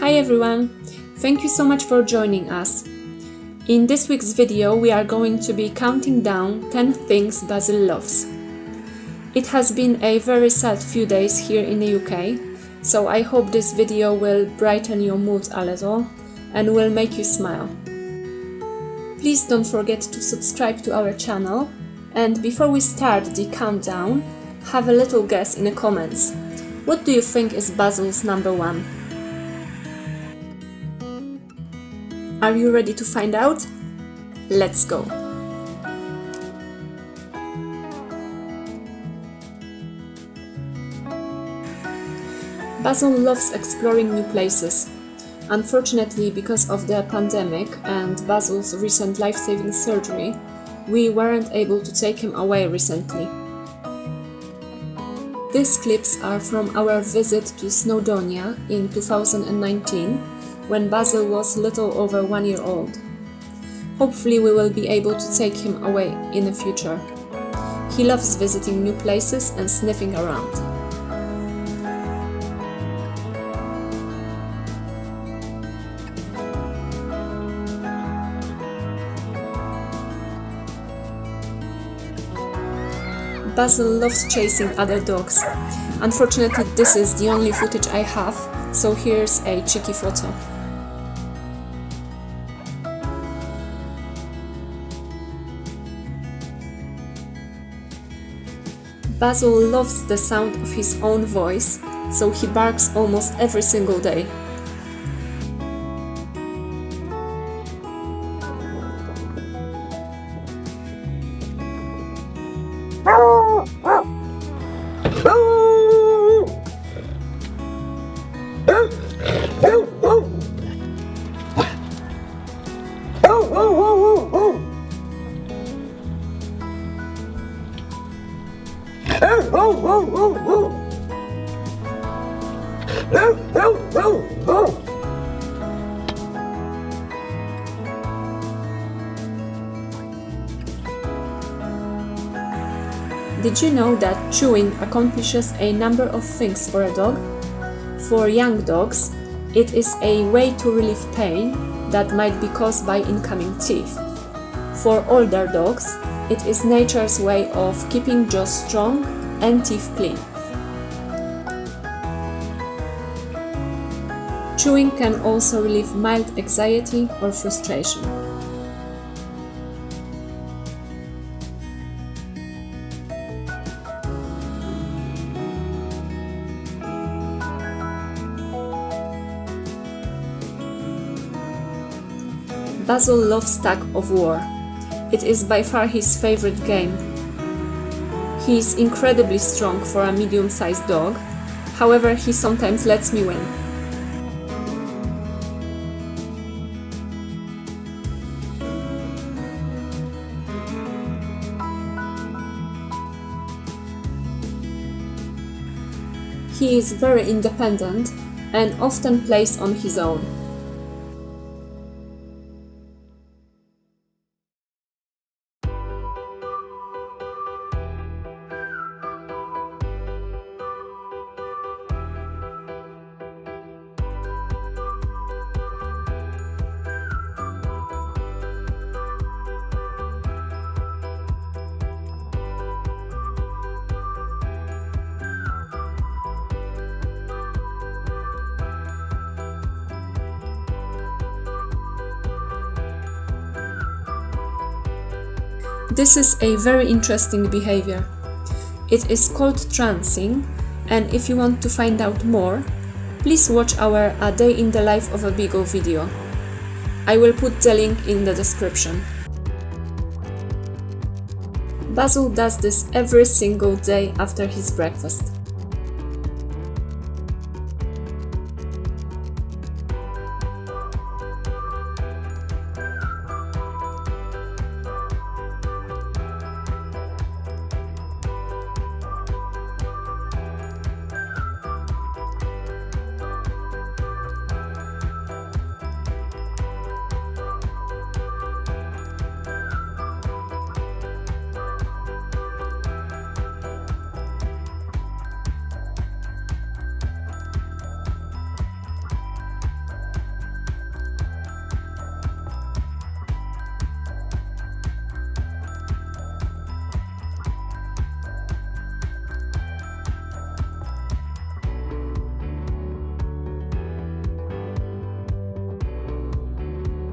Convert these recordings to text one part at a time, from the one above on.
Hi everyone! Thank you so much for joining us. In this week's video we are going to be counting down 10 things Basil loves. It has been a very sad few days here in the UK, so I hope this video will brighten your mood a little and will make you smile. Please don't forget to subscribe to our channel, and before we start the countdown, have a little guess in the comments. What do you think is Basil's number one? Are you ready to find out? Let's go! Basil loves exploring new places. Unfortunately, because of the pandemic and Basil's recent life-saving surgery, we weren't able to take him away recently. These clips are from our visit to Snowdonia in 2019, when Basil was little over 1 year old. Hopefully we will be able to take him away in the future. He loves visiting new places and sniffing around. Basil loves chasing other dogs. Unfortunately, this is the only footage I have, so here's a cheeky photo. Basil loves the sound of his own voice, so he barks almost every single day. Did you know that chewing accomplishes a number of things for a dog? For young dogs, it is a way to relieve pain that might be caused by incoming teeth. For older dogs, it is nature's way of keeping jaws strong and teeth clean. Chewing can also relieve mild anxiety or frustration. Basil loves tug of war. It is by far his favorite game. He is incredibly strong for a medium-sized dog, however he sometimes lets me win. He is very independent and often plays on his own. This is a very interesting behavior. It is called trancing, and if you want to find out more, please watch our A Day in the Life of a Beagle video. I will put the link in the description. Basil does this every single day after his breakfast.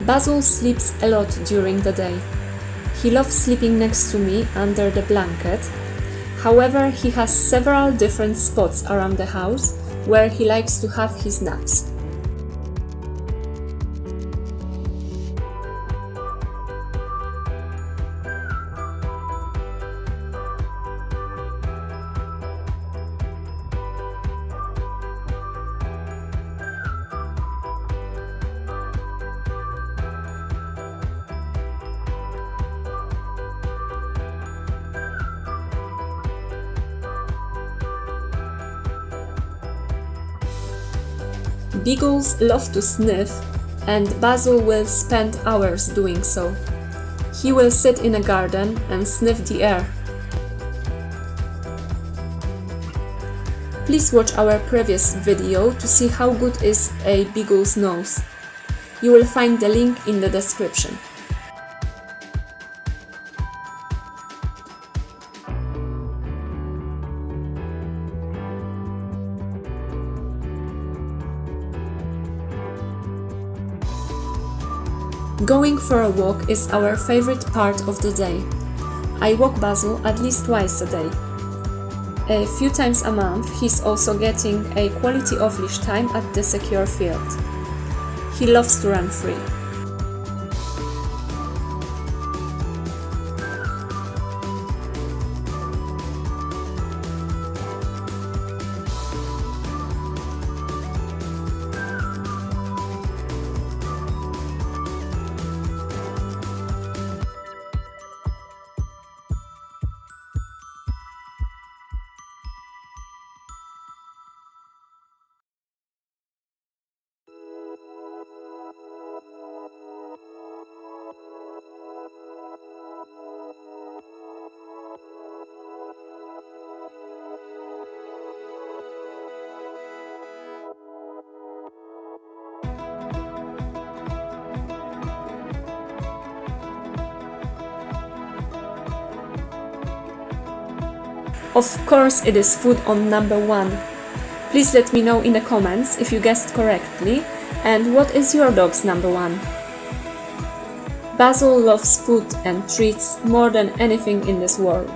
Basil sleeps a lot during the day. He loves sleeping next to me under the blanket. However, he has several different spots around the house where he likes to have his naps. Beagles love to sniff, and Basil will spend hours doing so. He will sit in a garden and sniff the air. Please watch our previous video to see how good is a beagle's nose. You will find the link in the description. Going for a walk is our favorite part of the day. I walk Basil at least twice a day. A few times a month, he's also getting a quality off-leash time at the secure field. He loves to run free. Of course, it is food on number 1. Please let me know in the comments if you guessed correctly, and what is your dog's number 1? Basil loves food and treats more than anything in this world.